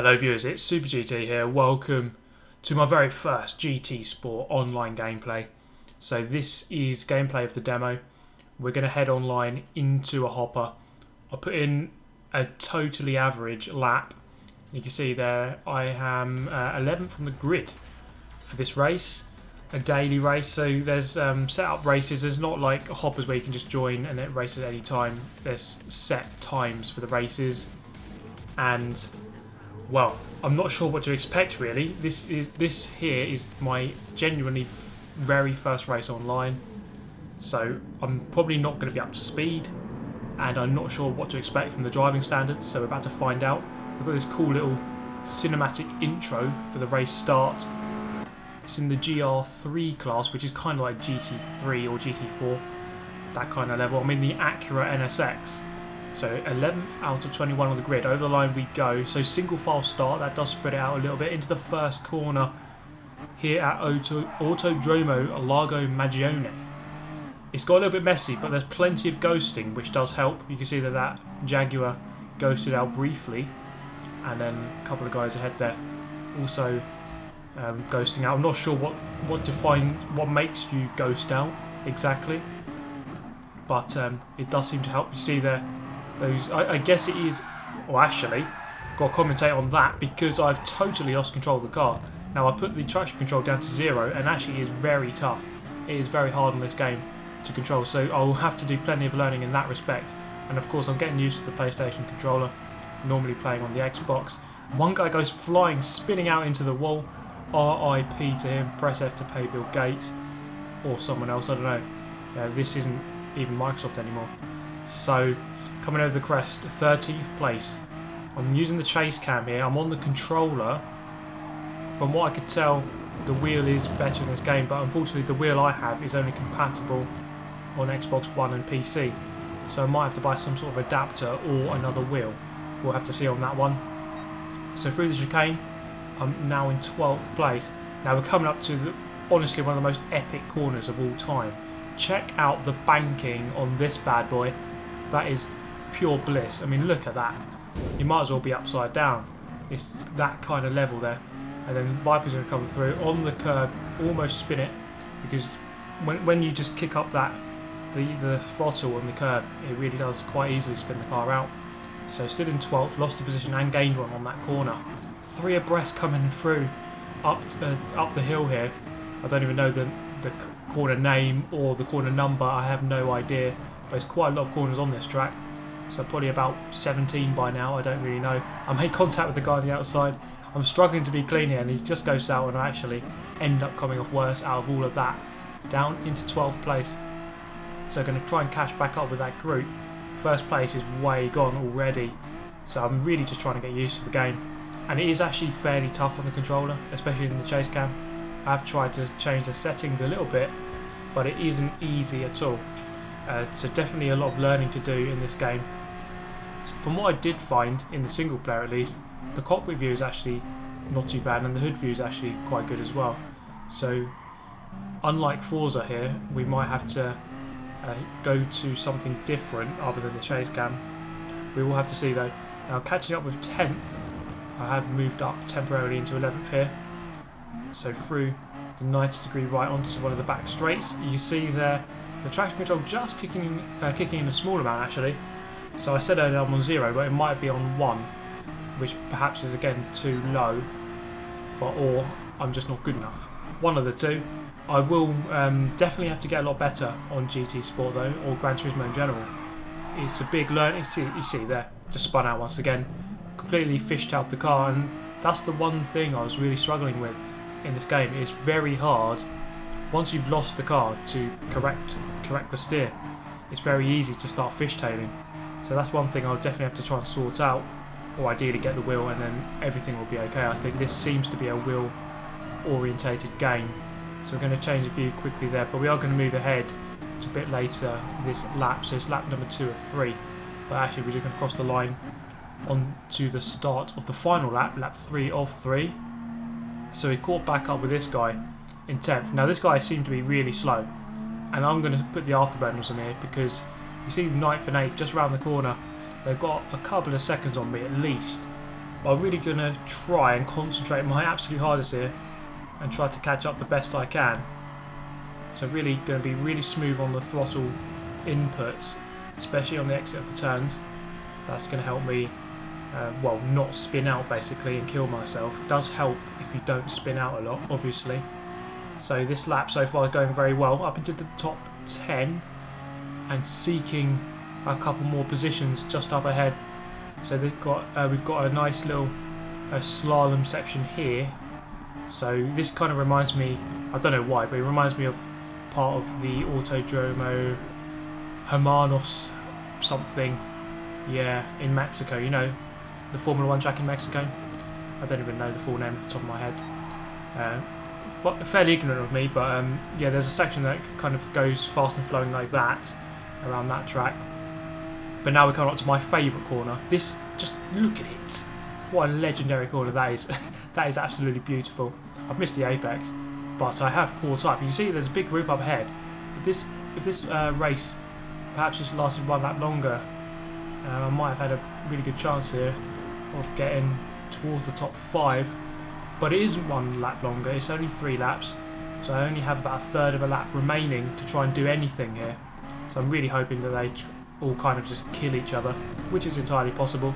Hello viewers, it's Super GT here. Welcome to my very first GT Sport online gameplay. So this is gameplay of the demo. We're going to head online into a hopper. I put in a totally average lap. You can see there I am 11th on the grid for this race. A daily race, so there's set up races. There's not like hoppers where you can just join and it races at any time. There's set times for the races, and well, I'm not sure what to expect really. This here is my genuinely very first race online, so I'm probably not going to be up to speed, and I'm not sure what to expect from the driving standards. So we're about to find out. We've got this cool little cinematic intro for the race start. It's in the GR3 class, which is kind of like GT3 or GT4, that kind of level. I'm in the Acura NSX. So 11th out of 21 on the grid. Over the line we go. So single file start. That does spread it out a little bit into the first corner here at Autodromo Lago Maggiore. It's got a little bit messy, but there's plenty of ghosting, which does help. You can see that Jaguar ghosted out briefly, and then a couple of guys ahead there also ghosting out. I'm not sure what makes you ghost out exactly, but it does seem to help. You see there. I guess it is, or actually, got to commentate on that because I've totally lost control of the car. Now I put the traction control down to 0, and actually it is very tough. It is very hard on this game to control, so I'll have to do plenty of learning in that respect. And of course I'm getting used to the PlayStation controller, normally playing on the Xbox. One guy goes flying, spinning out into the wall. RIP to him, press F to pay Bill Gates, or someone else, I don't know. This isn't even Microsoft anymore. So, coming over the crest, 13th place. I'm using the chase cam here. I'm on the controller. From what I could tell, the wheel is better in this game, but unfortunately the wheel I have is only compatible on Xbox One and PC. So I might have to buy some sort of adapter or another wheel. We'll have to see on that one. So through the chicane, I'm now in 12th place. Now we're coming up to honestly one of the most epic corners of all time. Check out the banking on this bad boy. That is pure bliss. I mean, look at that. You might as well be upside down. It's that kind of level there. And then Viper's going to come through on the curb, almost spin it, because when you just kick up the throttle on the curb, it really does quite easily spin the car out. So still in 12th, lost a position and gained one on that corner. 3 abreast coming through up the hill here. I don't even know the corner name or the corner number. I have no idea. But there's quite a lot of corners on this track. So probably about 17 by now. I don't really know. I made contact with the guy on the outside. I'm struggling to be clean here, and he just goes out, and I actually end up coming off worse out of all of that. Down into 12th place. So I'm going to try and catch back up with that group. First place is way gone already. So I'm really just trying to get used to the game. And it is actually fairly tough on the controller, especially in the chase cam. I've tried to change the settings a little bit, but it isn't easy at all. So definitely a lot of learning to do in this game. So from what I did find, in the single player at least, the cockpit view is actually not too bad, and the hood view is actually quite good as well. So unlike Forza here, we might have to go to something different other than the chase cam. We will have to see though. Now catching up with 10th, I have moved up temporarily into 11th here. So through the 90-degree right onto one of the back straights. You see there the traction control just kicking in a small amount actually. So I said earlier I'm on 0, but it might be on 1, which perhaps is again too low, or I'm just not good enough. One of the two. I will definitely have to get a lot better on GT Sport though, or Gran Turismo in general. It's a big learning. You see there, just spun out once again, completely fished out the car, and that's the one thing I was really struggling with in this game. It's very hard once you've lost the car to correct the steer. It's very easy to start fishtailing. So that's one thing I'll definitely have to try and sort out, or ideally get the wheel, and then everything will be okay. I think this seems to be a wheel orientated game. So we're going to change the view quickly there, but we are going to move ahead to a bit later this lap. So it's lap number 2 of 3, but actually we're just going to cross the line on to the start of the final lap, lap 3 of 3. So we caught back up with this guy in 10th. Now this guy seemed to be really slow, and I'm going to put the afterburners on here because you see 9th and 8th just around the corner. They've got a couple of seconds on me at least, I'm really going to try and concentrate my absolute hardest here and try to catch up the best I can. So really going to be really smooth on the throttle inputs, especially on the exit of the turns. That's going to help me, well, not spin out basically and kill myself. It does help if you don't spin out a lot, obviously. So this lap so far is going very well, up into the top 10 and seeking a couple more positions just up ahead. So we've got a nice little slalom section here. So this kind of reminds me, I don't know why, but it reminds me of part of the Autodromo Hermanos something, yeah, in Mexico. You know, the Formula 1 track in Mexico. I don't even know the full name off the top of my head. Fairly ignorant of me, but yeah, there's a section that kind of goes fast and flowing like that around that track. But now we're coming up to my favourite corner. This, just look at it. What a legendary corner that is. That is absolutely beautiful. I've missed the apex, but I have caught up. You see there's a big group up ahead. If this race perhaps just lasted one lap longer, I might have had a really good chance here of getting towards the top 5. But it isn't one lap longer, it's only 3 laps. So I only have about a third of a lap remaining to try and do anything here. So I'm really hoping that they all kind of just kill each other, which is entirely possible.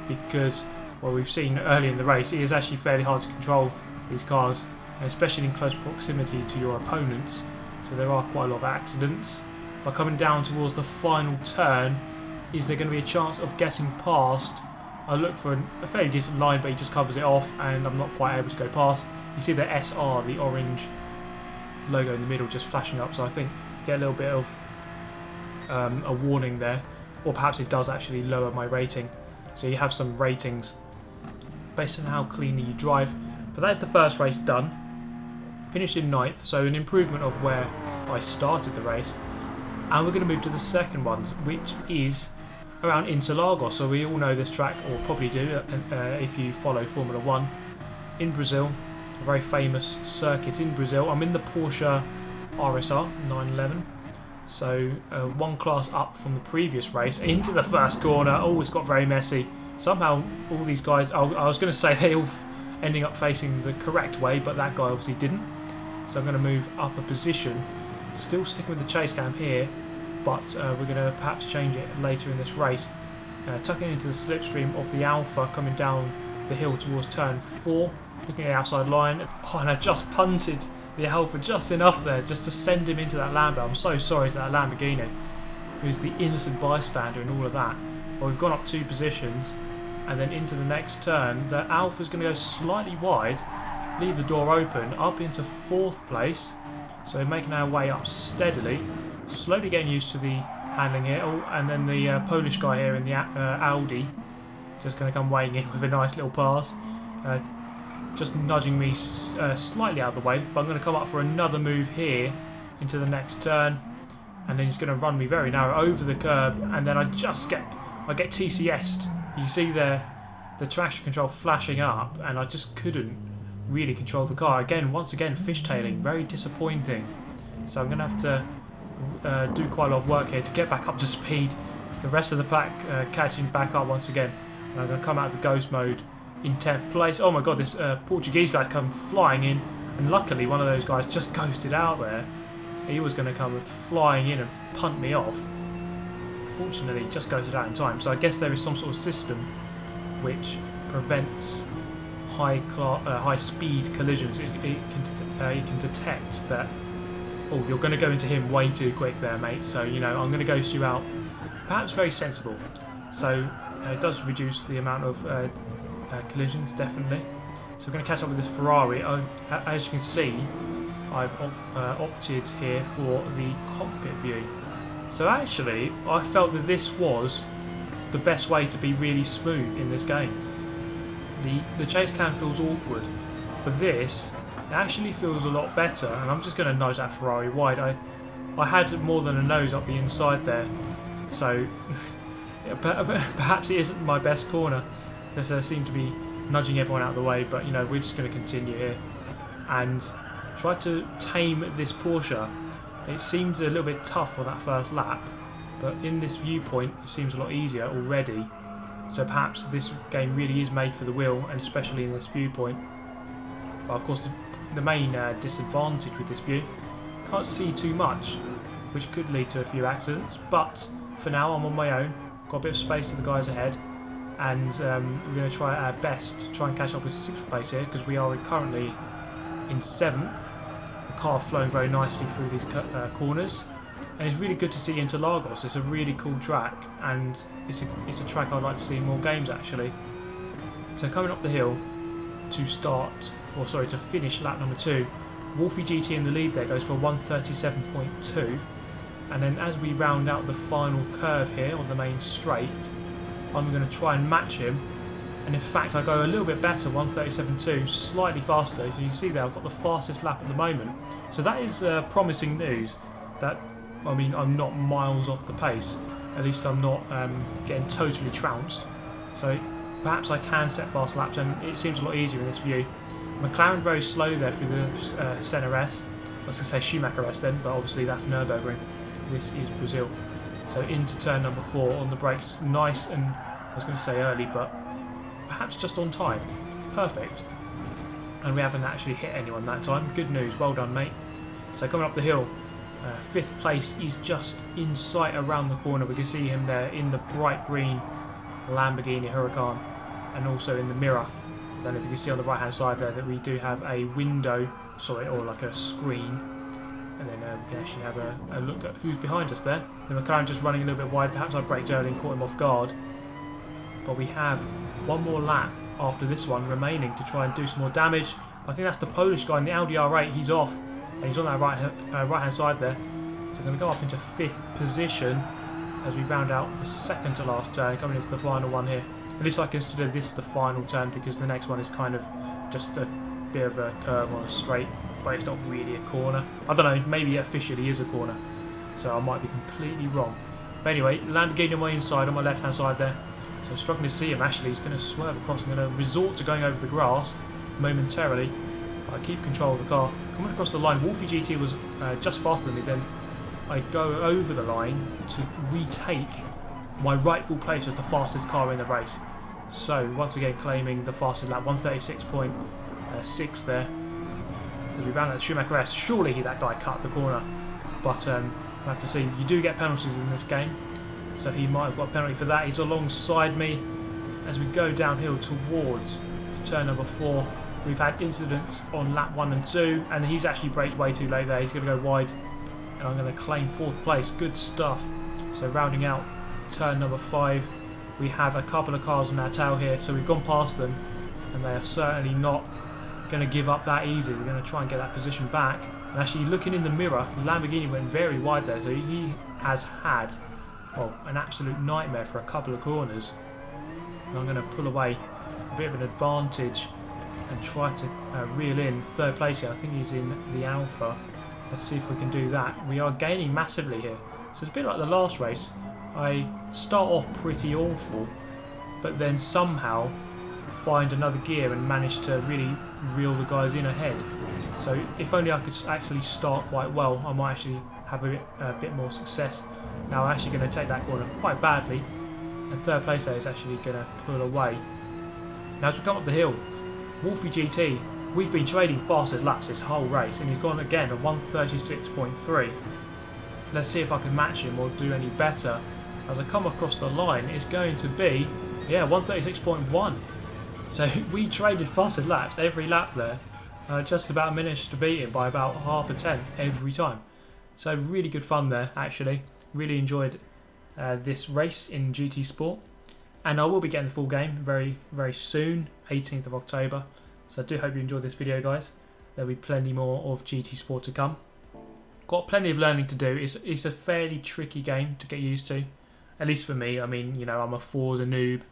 Because, well, we've seen early in the race, it is actually fairly hard to control these cars, especially in close proximity to your opponents. So there are quite a lot of accidents. By coming down towards the final turn, is there going to be a chance of getting past? I look for a fairly decent line, but he just covers it off and I'm not quite able to go past. You see the SR, the orange logo in the middle, just flashing up, so I think get a little bit of a warning there, or perhaps it does actually lower my rating. So you have some ratings based on how cleanly you drive. But that's the first race done. Finished in 9th, so an improvement of where I started the race. And we're going to move to the second one, which is around Interlagos. So we all know this track, or probably do if you follow Formula 1 in Brazil, a very famous circuit in Brazil. I'm in the Porsche RSR 911, so one class up from the previous race. Into the first corner, oh, it's got very messy. Somehow all these guys, I was going to say they all ending up facing the correct way, but that guy obviously didn't. So I'm going to move up a position, still sticking with the chase cam here, but we're going to perhaps change it later in this race. Tucking into the slipstream of the Alpha, coming down the hill towards turn 4, looking at the outside line. Oh, and I just punted the Alpha just enough there, just to send him into that Lambo. I'm so sorry to that Lamborghini, who's the innocent bystander in all of that. Well, we've gone up 2 positions, and then into the next turn, the Alpha's going to go slightly wide, leave the door open, up into 4th place. So we're making our way up steadily, slowly getting used to the handling here. Oh, and then the Polish guy here in the Audi, just going to come weighing in with a nice little pass. Just nudging me slightly out of the way, but I'm going to come up for another move here into the next turn, and then he's going to run me very narrow over the curb, and then I get TCS'd. You see there the traction control flashing up, and I just couldn't really control the car. Once again, fishtailing, very disappointing. So I'm going to have to do quite a lot of work here to get back up to speed. The rest of the pack catching back up once again, and I'm going to come out of the ghost mode in 10th place. Oh my god, this Portuguese guy come flying in, and luckily one of those guys just ghosted out there. He was going to come flying in and punt me off. Fortunately, he just ghosted out in time, so I guess there is some sort of system which prevents high speed collisions. It can detect that, oh, you're going to go into him way too quick there, mate, so you know, I'm going to ghost you out. Perhaps very sensible. So it does reduce the amount of collisions, definitely. So we're going to catch up with this Ferrari. As you can see, I've opted here for the cockpit view. So actually, I felt that this was the best way to be really smooth in this game. The chase cam feels awkward, but this actually feels a lot better, and I'm just going to nudge that Ferrari wide. I had more than a nose up the inside there, so perhaps it isn't my best corner, because I seem to be nudging everyone out of the way, but you know, we're just going to continue here and try to tame this Porsche. It seemed a little bit tough for that first lap, but in this viewpoint it seems a lot easier already. So perhaps this game really is made for the wheel, and especially in this viewpoint. But of course the main disadvantage with this view, can't see too much, which could lead to a few accidents. But for now I'm on my own, got a bit of space to the guys ahead, and we're going to try our best to try and catch up with 6th place here, because we are currently in 7th. The car flowing very nicely through these corners, and it's really good to see Interlagos. It's a really cool track, and it's a track I'd like to see in more games actually. So coming up the hill to finish lap number 2, Wolfie GT in the lead there, goes for 137.2, and then as we round out the final curve here on the main straight, I'm going to try and match him, and in fact I go a little bit better, 137.2, slightly faster. As you can see there, I've got the fastest lap at the moment, so that is promising news. That, I mean, I'm not miles off the pace, at least I'm not getting totally trounced, so perhaps I can set fast laps, and it seems a lot easier in this view. McLaren very slow there through the Senna S. I was going to say Schumacher S then, but obviously that's Nürburgring. This is Brazil. So into turn number 4 on the brakes, nice and, I was going to say early, but perhaps just on time. Perfect. And we haven't actually hit anyone that time. Good news, well done mate. So coming up the hill, 5th place is just in sight around the corner. We can see him there in the bright green Lamborghini Huracan, and also in the mirror. I don't know if you can see on the right hand side there that we do have a window, or like a screen, and then we can actually have a look at who's behind us there. The McLaren just running a little bit wide, perhaps I braked early and caught him off guard, but we have one more lap after this one remaining to try and do some more damage. I think that's the Polish guy in the Audi R8, he's off, and he's on that right hand side there, so I'm going to go up into 5th position as we round out the 2nd to last turn, coming into the final one here. At least I consider this the final turn, because the next one is kind of just a bit of a curve on a straight, but it's not really a corner. I don't know, maybe it officially is a corner, so I might be completely wrong. But anyway, Lamborghini on my inside, on my left hand side there, so struggling to see him actually. He's going to swerve across. I'm going to resort to going over the grass momentarily, but I keep control of the car. Coming across the line, Wolfie GT was just faster than me, then I go over the line to retake my rightful place as the fastest car in the race. So once again claiming the fastest lap, 136.6 there. As we round out the Schumacher S, surely that guy cut the corner, but we'll have to see. You do get penalties in this game, so he might have got a penalty for that. He's alongside me as we go downhill towards turn number 4. We've had incidents on lap 1 and 2, and he's actually braked way too late there. He's going to go wide, and I'm going to claim 4th place. Good stuff. So rounding out turn number 5, we have a couple of cars on our tail here, so we've gone past them, and they are certainly not going to give up that easy. We're going to try and get that position back. And actually looking in the mirror, the Lamborghini went very wide there, so he has had an absolute nightmare for a couple of corners. And I'm going to pull away a bit of an advantage and try to reel in 3rd place here. I think he's in the Alpha. Let's see if we can do that. We are gaining massively here, so it's a bit like the last race. I start off pretty awful, but then somehow find another gear and manage to really reel the guys in ahead. So if only I could actually start quite well, I might actually have a bit more success. Now I'm actually going to take that corner quite badly, and 3rd place there is actually going to pull away. Now as we come up the hill, Wolfie GT, we've been trading fastest laps this whole race, and he's gone again at 136.3. Let's see if I can match him or do any better. As I come across the line, it's going to be, 136.1. So we traded fastest laps every lap there. Just about managed to beat him by about half a tenth every time. So really good fun there, actually. Really enjoyed this race in GT Sport. And I will be getting the full game very, very soon, 18th of October. So I do hope you enjoyed this video, guys. There'll be plenty more of GT Sport to come. Got plenty of learning to do. It's a fairly tricky game to get used to. At least for me. I mean, you know, I'm a Forza noob.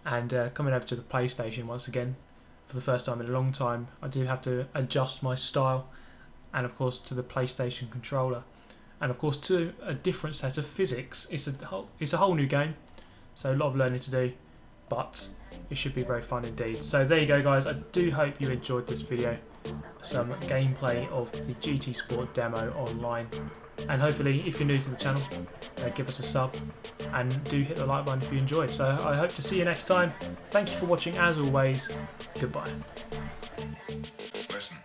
And coming over to the PlayStation once again, for the first time in a long time, I do have to adjust my style. And of course to the PlayStation controller. And of course to a different set of physics. It's a whole new game. So a lot of learning to do, but it should be very fun indeed. So there you go, guys. I do hope you enjoyed this video. Some gameplay of the GT Sport demo online. And hopefully, if you're new to the channel, give us a sub and do hit the like button if you enjoyed. So I hope to see you next time. Thank you for watching as always. Goodbye. Listen.